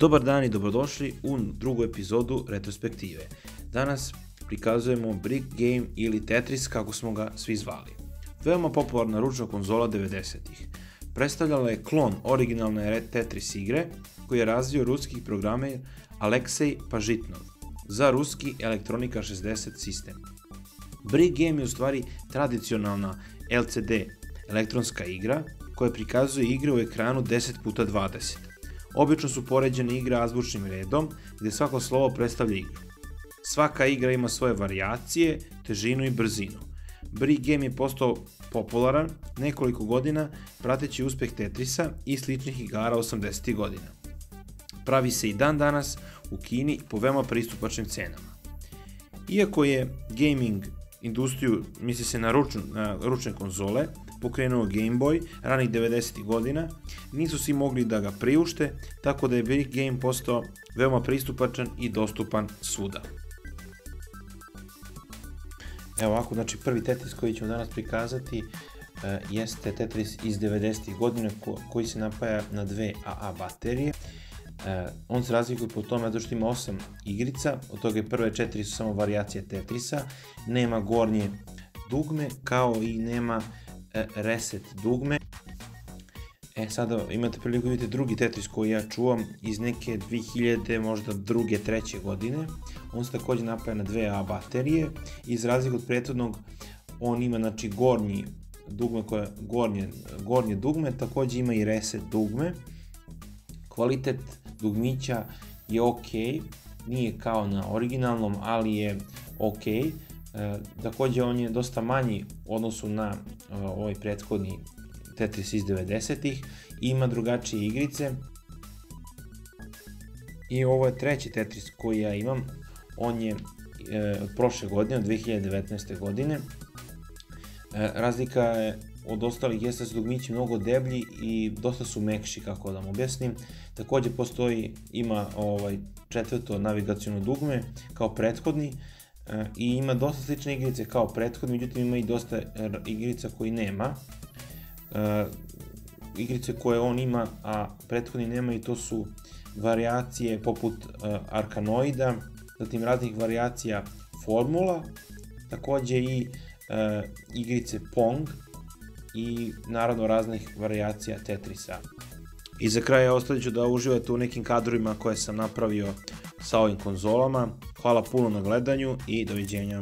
Dobar dan i dobrodošli u drugu epizodu retrospektive. Danas prikazujemo Brick Game ili Tetris kako smo ga svi zvali. Veoma popularna ručna konzola 90-ih. Predstavljala je klon originalne Tetris igre koji je razvio ruski programer Aleksej Pažitnov za ruski Elektronika 60 sistem. Brick Game je u stvari tradicionalna LCD elektronska igra koja prikazuje igre u ekranu 10x20. Obično su poređene igre azbučnim redom, gdje svako slovo predstavlja igru. Svaka igra ima svoje varijacije, težinu i brzinu. Brick Game je postao popularan nekoliko godina prateći uspeh Tetrisa i sličnih igara 80. godina. Pravi se i dan danas u Kini po veoma pristupačnim cenama. Iako je gaming industriju, misli se na ručne konzole, pokrenuo Game Boy ranih 90. godina, nisu svi mogli da ga priušte, tako da je Brick Game postao veoma pristupačan i dostupan svuda. Evo ovako, znači prvi Tetris koji ćemo danas prikazati jeste Tetris iz 90. godina koji se napaja na dve AA baterije. On se razlikuje po tome zato što ima 8 igrica, od toga je prve 4 su samo varijacije Tetrisa, nema gornje dugme kao i nema reset dugme. Sada imate priliku vidjeti drugi Tetris koji ja čuvam iz neke 2000, možda druge, treće godine. On se također napaja na dve A baterije i za razliku od prethodnog on ima znači gornje dugme, također ima i reset dugme. Kvalitet dugmića je ok, nije kao na originalnom, ali je ok. Također on je dosta manji u odnosu na ovaj prethodni Tetris iz 90-ih, ima drugačije igrice. I ovo je treći Tetris koji ja imam, on je od prošle godine, od 2019. godine. Razlika je od ostalih jeste da su dugmići mnogo deblji i dosta su mekši, kako da vam objasnim. Također ima četvrto navigaciono dugme kao prethodni i ima dosta slične igrice kao prethodni, međutim ima i dosta igrica koji nema. Igrice koje on ima, a prethodni nema, i to su varijacije poput Arkanoida, zatim raznih varijacija Formula, također i igrice Pong i naravno raznih varijacija Tetrisa. I za kraj ostavit ću da uživate u nekim kadrovima koje sam napravio sa ovim konzolama. Hvala puno na gledanju i doviđenja.